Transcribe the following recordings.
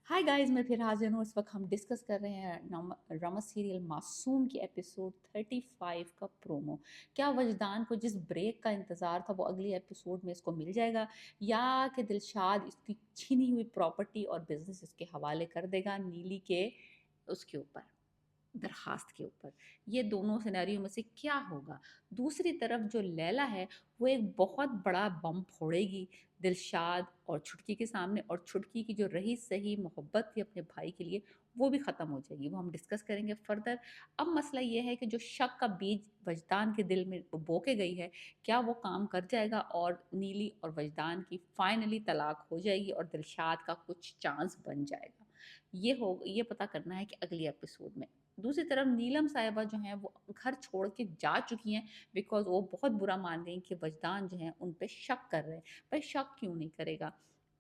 Hi guys, मैं फिर हाजिर हूँ। इस वक्त हम डिस्कस कर रहे हैं ड्रामा सीरियल मासूम की एपिसोड 35 का प्रोमो। क्या वजदान को जिस ब्रेक का इंतज़ार था वो अगली एपिसोड में इसको मिल जाएगा, या कि दिलशाद इसकी छीनी हुई प्रॉपर्टी और बिजनेस इसके हवाले कर देगा नीली के उसके ऊपर, दरखास्त के ऊपर। ये दोनों सिनेरियो में से क्या होगा? दूसरी तरफ जो लैला है, वो एक बहुत बड़ा बम फोड़ेगी दिलशाद और छुटकी के सामने, और छुटकी की जो रही सही मोहब्बत थी अपने भाई के लिए, वो भी ख़त्म हो जाएगी। वो हम डिस्कस करेंगे फर्दर। अब मसला ये है कि जो शक का बीज वजदान के दिल में बो के गई है, क्या वो काम कर जाएगा और नीली और वजदान की फाइनली तलाक हो जाएगी और दिलशाद का कुछ चांस बन जाएगा? ये पता करना है कि अगली एपिसोड में। दूसरी तरफ नीलम साहिबा जो हैं वो घर छोड़ के जा चुकी हैं, बिकॉज़ वो बहुत बुरा मान गई कि वजदान जो है उन पे शक कर रहे हैं। भाई शक क्यों नहीं करेगा?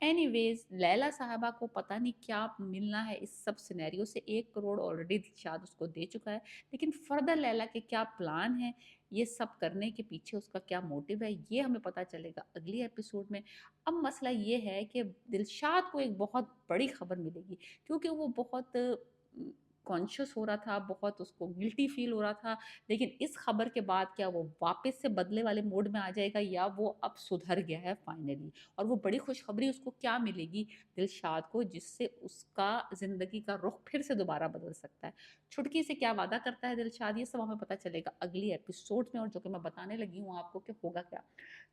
एनीवेज़ लैला साहिबा को पता नहीं क्या मिलना है इस सब सिनेरियो से। 1 करोड़ ऑलरेडी दिलशाद उसको दे चुका है। लेकिन फर्दर लैला के क्या प्लान हैं, ये सब करने के पीछे उसका क्या मोटिव है, ये हमें पता चलेगा अगली एपिसोड में। अब मसला ये है कि दिलशाद को एक बहुत बड़ी खबर मिलेगी, क्योंकि वो बहुत कॉन्शियस हो रहा था, बहुत उसको गिल्टी फ़ील हो रहा था। लेकिन इस खबर के बाद क्या वो वापस से बदले वाले मूड में आ जाएगा, या वो अब सुधर गया है फाइनली? और वो बड़ी खुशखबरी उसको क्या मिलेगी दिलशाद को, जिससे उसका ज़िंदगी का रुख फिर से दोबारा बदल सकता है? छुटकी से क्या वादा करता है दिलशाद, ये सब हमें पता चलेगा अगली एपिसोड में। और जो कि मैं बताने लगी हूँ आपको कि होगा क्या।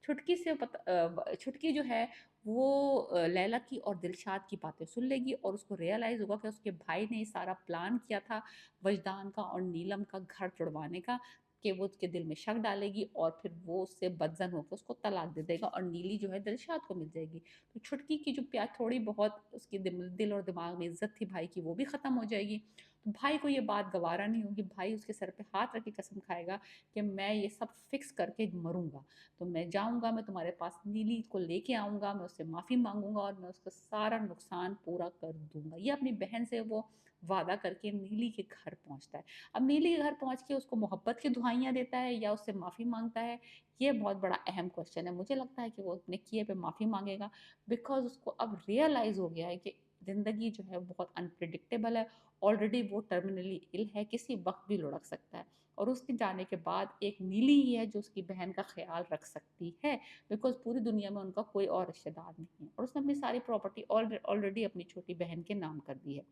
छुटकी जो है वो लैला की और दिलशाद की बातें सुन लेगी, और उसको रियलाइज़ होगा कि उसके भाई ने ये सारा प्लान किया था वजदान का और नीलम का घर तुड़वाने का, कि वो उसके दिल में शक डालेगी और फिर वो उससे बदज़न होकर उसको तलाक दे देगा और नीली जो है दिलशाद को मिल जाएगी। तो छुटकी की जो प्यार थोड़ी बहुत उसकी दिल और दिमाग में इज़्ज़त थी भाई की, वो भी ख़त्म हो जाएगी। तो भाई को ये बात गवारा नहीं होगी। भाई उसके सर पे हाथ रख के कसम खाएगा कि मैं ये सब फ़िक्स करके मरूँगा। तो मैं जाऊँगा, मैं तुम्हारे पास नीली को लेके आऊँगा, मैं उससे माफ़ी माँगूँगा और मैं उसका सारा नुकसान पूरा कर दूँगा। ये अपनी बहन से वो वादा करके नीली के घर पहुँचता है। अब नीली के घर पहुँच के उसको मोहब्बत की दुहाइयाँ देता है या उससे माफ़ी माँगता है, ये बहुत बड़ा अहम क्वेश्चन है। मुझे लगता है कि वो अपने किए पे माफ़ी माँगेगा, बिकॉज़ उसको अब रियलाइज़ हो गया है कि ज़िंदगी जो है बहुत अनप्रेडिक्टेबल है। ऑलरेडी वो टर्मिनली इल है, किसी वक़्त भी लुढ़क सकता है। और उसके जाने के बाद एक नीली ही है जो उसकी बहन का ख़्याल रख सकती है, बिकॉज़ पूरी दुनिया में उनका कोई और रिश्तेदार नहीं है, और उसने अपनी सारी प्रॉपर्टी ऑलरेडी अपनी छोटी बहन के नाम कर दी है।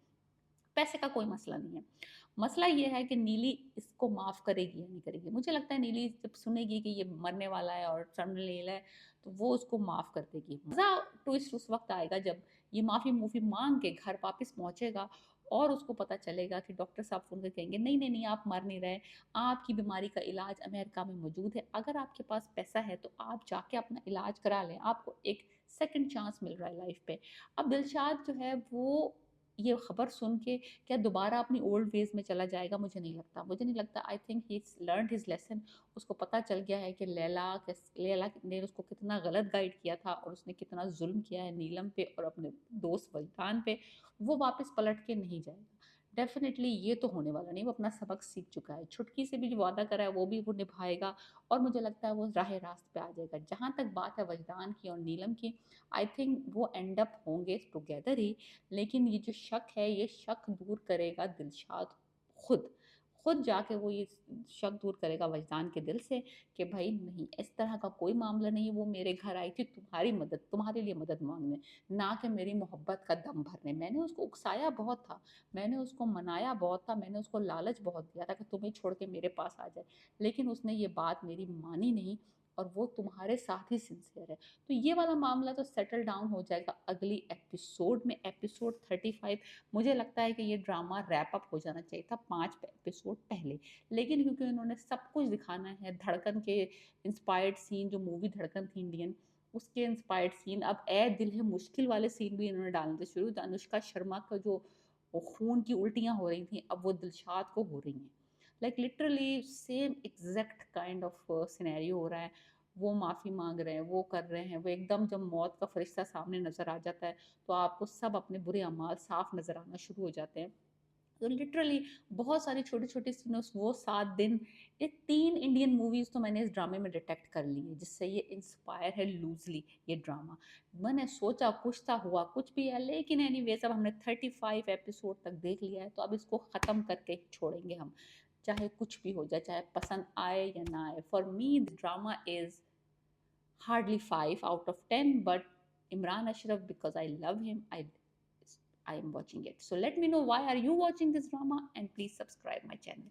पैसे का कोई मसला नहीं है। मसला ये है कि नीली इसको माफ़ करेगी या नहीं करेगी। मुझे लगता है नीली जब सुनेगी कि ये मरने वाला है और टर्मिनल है, तो वो उसको माफ़ कर देगी। मज़ा ट्विस्ट उस वक़्त आएगा जब ये माफ़ी-मूफ़ी माँग के घर वापस पहुँचेगा और उसको पता चलेगा कि डॉक्टर साहब फ़ोन करके कहेंगे, नहीं, नहीं, नहीं, आप मर नहीं रहे। आपकी बीमारी का इलाज अमेरिका में मौजूद है। अगर आपके पास पैसा है तो आप जाके अपना इलाज करा लें। आपको एक सेकंड चांस मिल रहा है लाइफ़ पे। अब दिलशाद जो है वो ये खबर सुन के क्या दोबारा अपनी ओल्ड वेज़ में चला जाएगा? मुझे नहीं लगता। I think he is learned his lesson. उसको पता चल गया है कि लैला ने उसको कितना गलत गाइड किया था और उसने कितना ज़ुल्म किया है नीलम पे और अपने दोस्त वजदान पे। वो वापस पलट के नहीं जाएगा। डेफ़िनिटली ये तो होने वाला नहीं, वो अपना सबक सीख चुका है। छुटकी से भी जो वादा करा है वो भी वो निभाएगा, और मुझे लगता है वो राह रास्त पे आ जाएगा। जहाँ तक बात है वजदान की और नीलम की, आई थिंक वो एंड अप होंगे टुगेदर ही। लेकिन ये जो शक है, ये शक दूर करेगा दिलशाद खुद। खुद जाके वो ये शक दूर करेगा वजदान के दिल से कि भई नहीं, इस तरह का कोई मामला नहीं है, वो मेरे घर आई थी तुम्हारे लिए मदद माँगने, ना कि मेरी मोहब्बत का दम भरने। मैंने उसको उकसाया बहुत था, मैंने उसको मनाया बहुत था, मैंने उसको लालच बहुत दिया था कि तुम्हें छोड़ के मेरे पास आ जाए। लेकिन उसने ये बात मेरी मानी नहीं, और वो तुम्हारे साथ ही सिंसियर है। तो ये वाला मामला तो सेटल डाउन हो जाएगा अगली एपिसोड में, एपिसोड 35। मुझे लगता है कि ये ड्रामा रैप अप हो जाना चाहिए था 5 एपिसोड पहले। लेकिन क्योंकि उन्होंने सब कुछ दिखाना है, धड़कन के इंस्पायर्ड सीन, जो मूवी धड़कन थी इंडियन, उसके इंस्पायर्ड सीन, अब ए दिल है मुश्किल वाले सीन भी इन्होंने डालने थे शुरू। तो अनुष्का शर्मा का जो वो खून की उल्टियाँ हो रही थी, अब वो दिलशाद को हो रही हैं। Like literally same exact kind of scenario हो रहा है। वो माफ़ी माँग रहे हैं, वो कर रहे हैं, वो एकदम जब मौत का फ़रिश्ता सामने नज़र आ जाता है, तो आपको सब अपने बुरे अमाल साफ़ नज़र आना शुरू हो जाते हैं। तो लिटरली बहुत सारी छोटी-छोटी सीनों वो 7 दिन, ये 3 इंडियन मूवीज़ तो मैंने इस ड्रामे में डिटेक्ट कर ली है, जिससे ये इंस्पायर है लूज़ली ये ड्रामा। मैंने सोचा कुछ था हुआ कुछ भी है, लेकिन एनीवेज़ अब हमने 35 एपिसोड तक देख लिया है, तो अब इसको ख़त्म करके ही छोड़ेंगे हम। चाहे कुछ भी हो जाए, चाहे पसंद आए या ना आए। For me the drama is hardly 5 out of 10, but Imran Ashraf, because I love him, I am watching it. So let me know, why are you watching this drama, and please subscribe my channel.